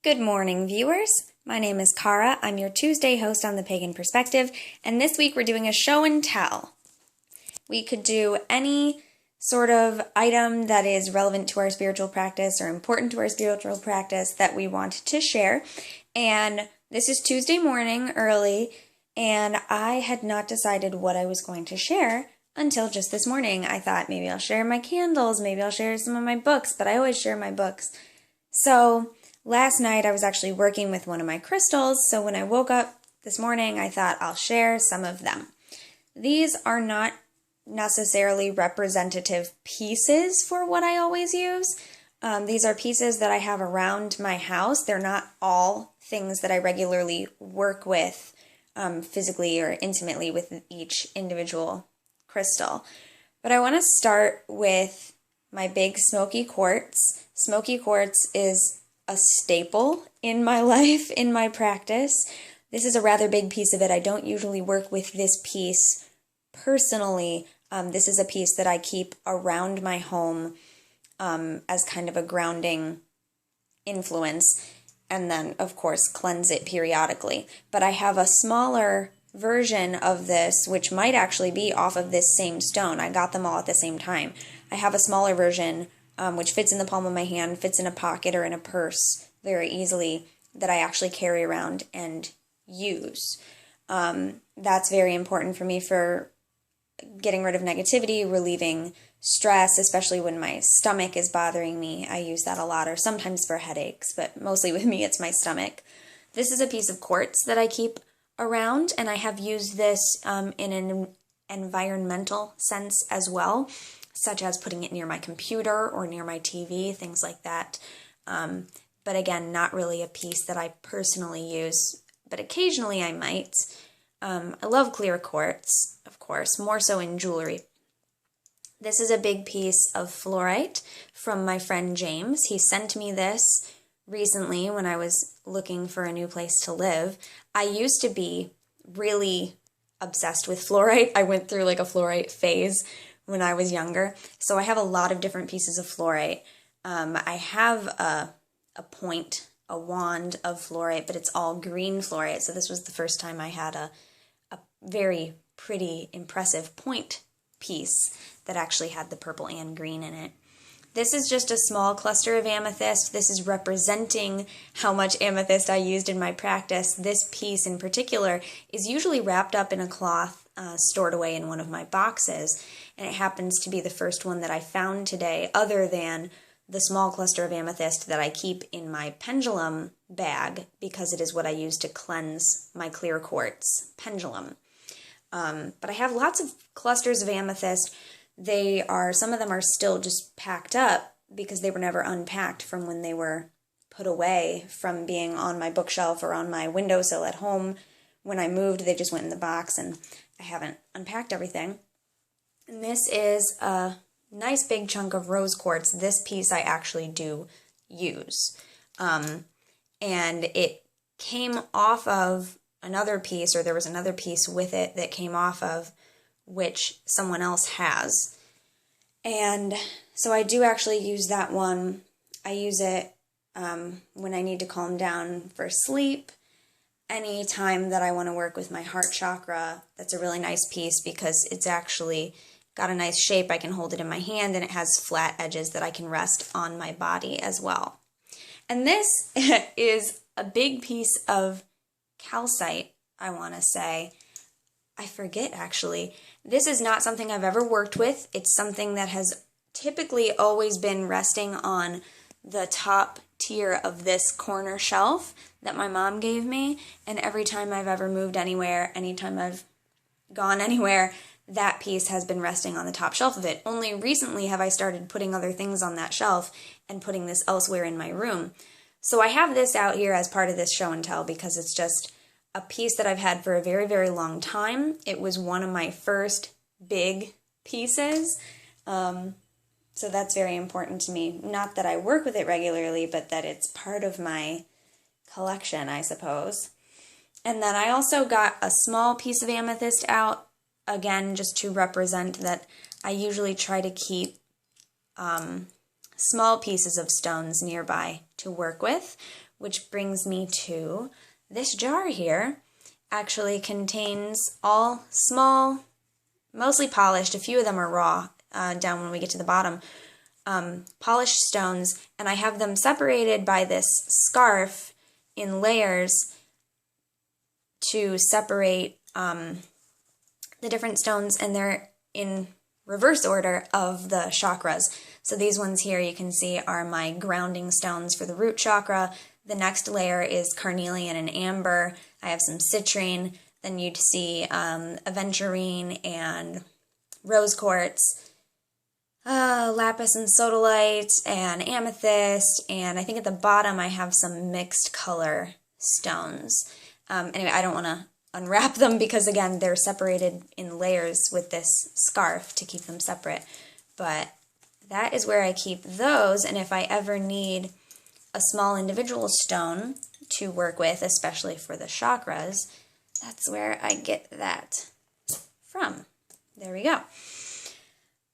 Good morning, viewers. My name is Cara. I'm your Tuesday host on the Pagan Perspective, and this week we're doing a show and tell. We could do any sort of item that is relevant to our spiritual practice or important to our spiritual practice that we want to share. And this is Tuesday morning early, and I had not decided what I was going to share until just this morning. I thought maybe I'll share my candles, maybe I'll share some of my books, but I always share my books. So last night I was actually working with one of my crystals, so when I woke up this morning I thought I'll share some of them. These are not necessarily representative pieces for what I always use. These are pieces that I have around my house. They're not all things that I regularly work with physically or intimately with each individual crystal. But I want to start with my big smoky quartz. Smoky quartz is a staple in my life, in my practice. This is a rather big piece of it. I don't usually work with this piece personally. This is a piece that I keep around my home as kind of a grounding influence, and then, of course, cleanse it periodically. But I have a smaller version of this, which might actually be off of this same stone. I got them all at the same time. I have a smaller version which fits in the palm of my hand, fits in a pocket or in a purse very easily, that I actually carry around and use. That's very important for me for getting rid of negativity, relieving stress, especially when my stomach is bothering me. I use that a lot, or sometimes for headaches, but mostly with me it's my stomach. This is a piece of quartz that I keep around, and I have used this in an environmental sense as well, such as putting it near my computer or near my TV, things like that. But again, not really a piece that I personally use, but occasionally I might. I love clear quartz, of course, more so in jewelry. This is a big piece of fluorite from my friend James. He sent me this recently when I was looking for a new place to live. I used to be really obsessed with fluorite. I went through like a fluorite phase when I was younger. So I have a lot of different pieces of fluorite. I have a wand of fluorite, but it's all green fluorite. So this was the first time I had a very pretty, impressive point piece that actually had the purple and green in it. This is just a small cluster of amethyst. This is representing how much amethyst I used in my practice. This piece in particular is usually wrapped up in a cloth stored away in one of my boxes, and it happens to be the first one that I found today, other than the small cluster of amethyst that I keep in my pendulum bag, because it is what I use to cleanse my clear quartz pendulum. But I have lots of clusters of amethyst. Some of them are still just packed up because they were never unpacked from when they were put away from being on my bookshelf or on my windowsill at home. When I moved, they just went in the box, and I haven't unpacked everything. And this is a nice big chunk of rose quartz. This piece I actually do use. And it came off of another piece, or there was another piece with it that came off of, which someone else has. And so I do actually use that one. I use it when I need to calm down for sleep. Any time that I want to work with my heart chakra, that's a really nice piece because it's actually got a nice shape. I can hold it in my hand, and it has flat edges that I can rest on my body as well. And this is a big piece of calcite, I want to say. I forget, actually. This is not something I've ever worked with. It's something that has typically always been resting on the top tier of this corner shelf that my mom gave me, and every time I've ever moved anywhere, anytime I've gone anywhere, that piece has been resting on the top shelf of it. Only recently have I started putting other things on that shelf and putting this elsewhere in my room. So I have this out here as part of this show and tell because it's just a piece that I've had for a very, very long time. It was one of my first big pieces. So that's very important to me. Not that I work with it regularly, but that it's part of my collection, I suppose. And then I also got a small piece of amethyst out, again, just to represent that I usually try to keep small pieces of stones nearby to work with which brings me to this jar here. Actually contains all small, mostly polished, a few of them are raw down when we get to the bottom, polished stones, and I have them separated by this scarf in layers to separate the different stones, and they're in reverse order of the chakras. So these ones here you can see are my grounding stones for the root chakra. The next layer is carnelian and amber. I have some citrine. Then you'd see aventurine and rose quartz, lapis and sodalite and amethyst, and I think at the bottom I have some mixed color stones. Anyway, I don't want to unwrap them because, again, they're separated in layers with this scarf to keep them separate. But that is where I keep those, and if I ever need a small individual stone to work with, especially for the chakras, that's where I get that from. There we go.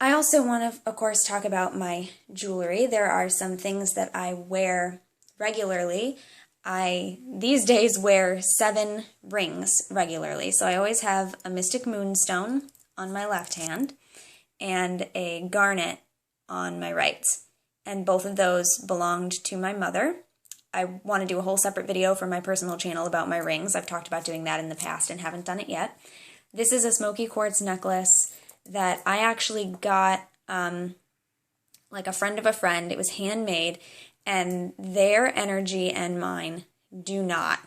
I also want to, of course, talk about my jewelry. There are some things that I wear regularly. I, these days, wear 7 rings regularly. So I always have a mystic moonstone on my left hand and a garnet on my right. And both of those belonged to my mother. I want to do a whole separate video for my personal channel about my rings. I've talked about doing that in the past and haven't done it yet. This is a smoky quartz necklace that I actually got like a friend of a friend. It was handmade, and their energy and mine do not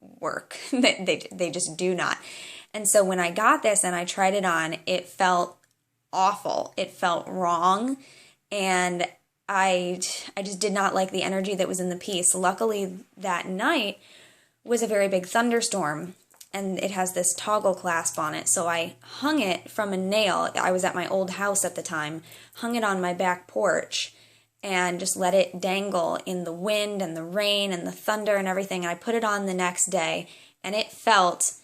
work. They just do not. And so when I got this and I tried it on, it felt awful. It felt wrong, and I just did not like the energy that was in the piece. Luckily, that night was a very big thunderstorm, and it has this toggle clasp on it, so I hung it from a nail. I was at my old house at the time, hung it on my back porch, and just let it dangle in the wind and the rain and the thunder and everything. And I put it on the next day, and it felt,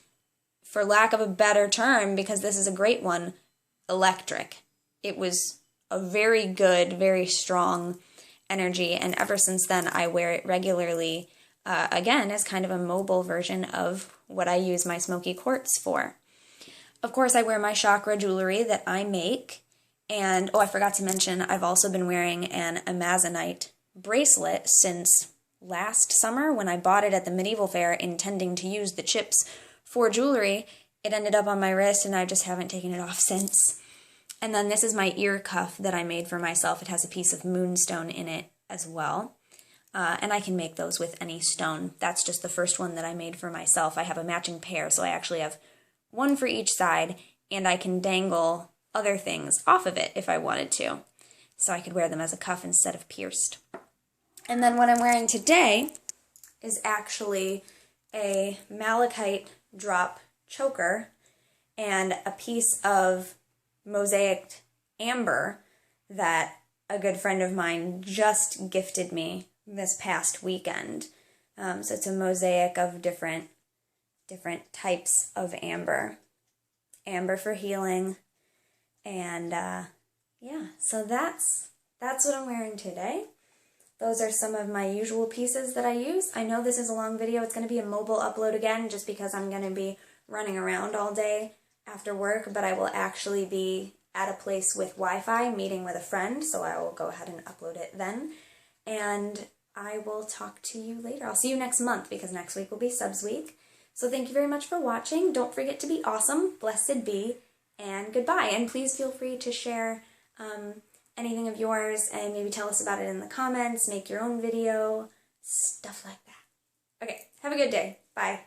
for lack of a better term, because this is a great one, electric. It was a very good, very strong energy, and ever since then I wear it regularly, again, as kind of a mobile version of what I use my smoky quartz for. Of course, I wear my chakra jewelry that I make, and, oh, I forgot to mention, I've also been wearing an amazonite bracelet since last summer when I bought it at the medieval fair, intending to use the chips for jewelry. It ended up on my wrist, and I just haven't taken it off since. And then this is my ear cuff that I made for myself. It has a piece of moonstone in it as well. And I can make those with any stone. That's just the first one that I made for myself. I have a matching pair, so I actually have one for each side, and I can dangle other things off of it if I wanted to. So I could wear them as a cuff instead of pierced. And then what I'm wearing today is actually a malachite drop choker and a piece of mosaic amber that a good friend of mine just gifted me this past weekend. So it's a mosaic of different types of amber. Amber for healing. And yeah, so that's what I'm wearing today. Those are some of my usual pieces that I use. I know this is a long video. It's going to be a mobile upload again just because I'm going to be running around all day after work, but I will actually be at a place with Wi-Fi meeting with a friend, so I will go ahead and upload it then. And I will talk to you later. I'll see you next month because next week will be Subs Week. So thank you very much for watching. Don't forget to be awesome, blessed be, and goodbye. And please feel free to share anything of yours and maybe tell us about it in the comments, make your own video, stuff like that. Okay, have a good day. Bye.